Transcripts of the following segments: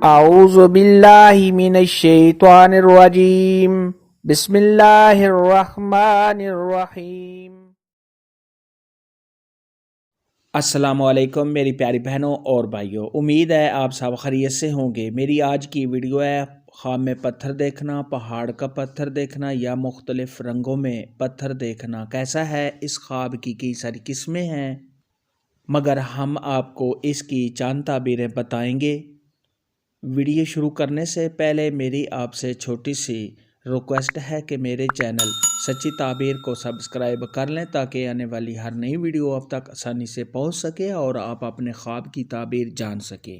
اعوذ باللہ من الشیطان الرجیم بسم اللہ الرحمن الرحیم۔ السلام علیکم میری پیاری بہنوں اور بھائیوں، امید ہے آپ سب خیریت سے ہوں گے۔ میری آج کی ویڈیو ہے خواب میں پتھر دیکھنا، پہاڑ کا پتھر دیکھنا یا مختلف رنگوں میں پتھر دیکھنا کیسا ہے۔ اس خواب کی کئی ساری قسمیں ہیں، مگر ہم آپ کو اس کی چند تعبیریں بتائیں گے۔ ویڈیو شروع کرنے سے پہلے میری آپ سے چھوٹی سی ریکویسٹ ہے کہ میرے چینل سچی تعبیر کو سبسکرائب کر لیں تاکہ آنے والی ہر نئی ویڈیو آپ تک آسانی سے پہنچ سکے اور آپ اپنے خواب کی تعبیر جان سکیں۔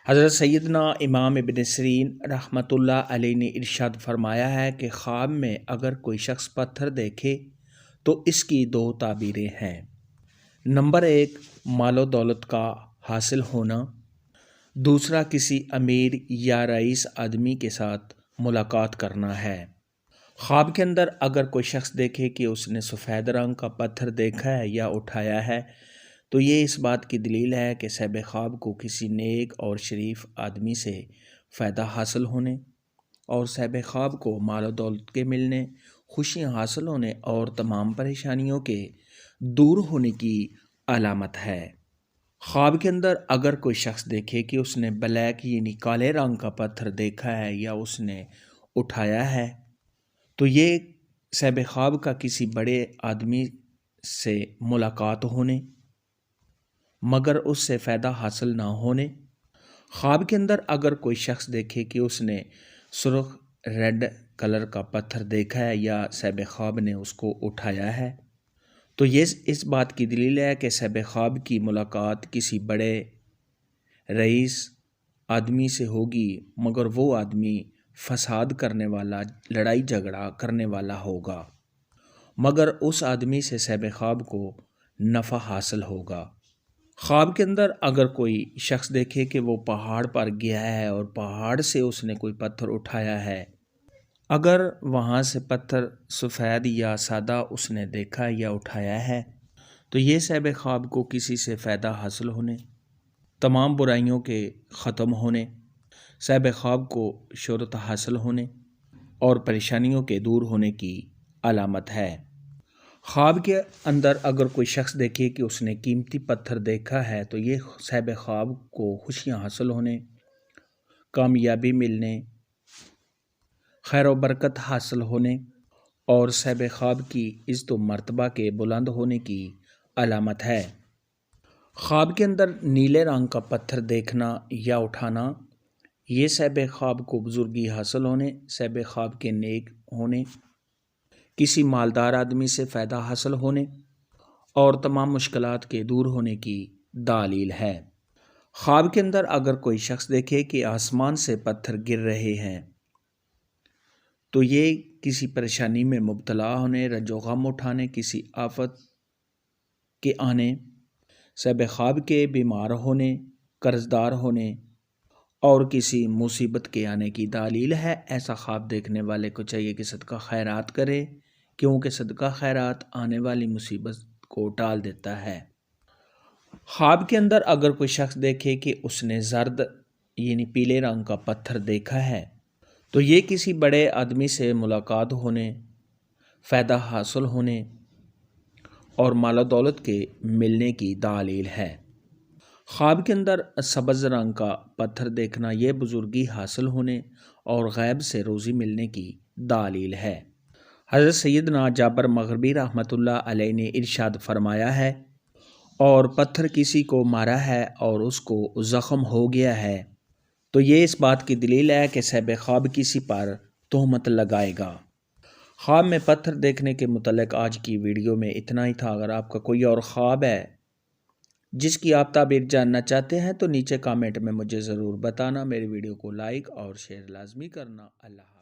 حضرت سیدنا امام ابن سیرین رحمۃ اللہ علیہ نے ارشاد فرمایا ہے کہ خواب میں اگر کوئی شخص پتھر دیکھے تو اس کی دو تعبیریں ہیں۔ نمبر 1، مال و دولت کا حاصل ہونا۔ دوسرا، کسی امیر یا رئیس آدمی کے ساتھ ملاقات کرنا ہے۔ خواب کے اندر اگر کوئی شخص دیکھے کہ اس نے سفید رنگ کا پتھر دیکھا ہے یا اٹھایا ہے تو یہ اس بات کی دلیل ہے کہ صاحب خواب کو کسی نیک اور شریف آدمی سے فائدہ حاصل ہونے اور صاحب خواب کو مال و دولت کے ملنے، خوشیاں حاصل ہونے اور تمام پریشانیوں کے دور ہونے کی علامت ہے۔ خواب کے اندر اگر کوئی شخص دیکھے کہ اس نے بلیک یعنی کالے رنگ کا پتھر دیکھا ہے یا اس نے اٹھایا ہے تو یہ صاحب خواب کا کسی بڑے آدمی سے ملاقات ہونے مگر اس سے فائدہ حاصل نہ ہونے۔ خواب کے اندر اگر کوئی شخص دیکھے کہ اس نے سرخ ریڈ کلر کا پتھر دیکھا ہے یا صاحب خواب نے اس کو اٹھایا ہے تو یہ اس بات کی دلیل ہے کہ صاحب خواب کی ملاقات کسی بڑے رئیس آدمی سے ہوگی مگر وہ آدمی فساد کرنے والا، لڑائی جھگڑا کرنے والا ہوگا، مگر اس آدمی سے صاحب خواب کو نفع حاصل ہوگا۔ خواب کے اندر اگر کوئی شخص دیکھے کہ وہ پہاڑ پر گیا ہے اور پہاڑ سے اس نے کوئی پتھر اٹھایا ہے، اگر وہاں سے پتھر سفید یا سادہ اس نے دیکھا یا اٹھایا ہے تو یہ صاحب خواب کو کسی سے فائدہ حاصل ہونے، تمام برائیوں کے ختم ہونے، صاحب خواب کو شہرت حاصل ہونے اور پریشانیوں کے دور ہونے کی علامت ہے۔ خواب کے اندر اگر کوئی شخص دیکھے کہ اس نے قیمتی پتھر دیکھا ہے تو یہ صاحب خواب کو خوشیاں حاصل ہونے، کامیابی ملنے، خیر و برکت حاصل ہونے اور صاحب خواب کی عزت و مرتبہ کے بلند ہونے کی علامت ہے۔ خواب کے اندر نیلے رنگ کا پتھر دیکھنا یا اٹھانا یہ صاحب خواب کو بزرگی حاصل ہونے، صاحب خواب کے نیک ہونے، کسی مالدار آدمی سے فائدہ حاصل ہونے اور تمام مشکلات کے دور ہونے کی دلیل ہے۔ خواب کے اندر اگر کوئی شخص دیکھے کہ آسمان سے پتھر گر رہے ہیں تو یہ کسی پریشانی میں مبتلا ہونے، رنج و غم اٹھانے، کسی آفت کے آنے، صاحب خواب کے بیمار ہونے، قرض دار ہونے اور کسی مصیبت کے آنے کی دلیل ہے۔ ایسا خواب دیکھنے والے کو چاہیے کہ صدقہ خیرات کرے کیونکہ صدقہ خیرات آنے والی مصیبت کو ٹال دیتا ہے۔ خواب کے اندر اگر کوئی شخص دیکھے کہ اس نے زرد یعنی پیلے رنگ کا پتھر دیکھا ہے تو یہ کسی بڑے آدمی سے ملاقات ہونے، فائدہ حاصل ہونے اور مال و دولت کے ملنے کی دلیل ہے۔ خواب کے اندر سبز رنگ کا پتھر دیکھنا یہ بزرگی حاصل ہونے اور غیب سے روزی ملنے کی دلیل ہے۔ حضرت سیدنا جابر مغربی رحمۃ اللہ علیہ نے ارشاد فرمایا ہے، اور پتھر کسی کو مارا ہے اور اس کو زخم ہو گیا ہے تو یہ اس بات کی دلیل ہے کہ صاحب خواب کسی پر تہمت لگائے گا۔ خواب میں پتھر دیکھنے کے متعلق آج کی ویڈیو میں اتنا ہی تھا۔ اگر آپ کا کوئی اور خواب ہے جس کی آپ تعبیر جاننا چاہتے ہیں تو نیچے کامنٹ میں مجھے ضرور بتانا۔ میری ویڈیو کو لائک اور شیئر لازمی کرنا۔ اللہ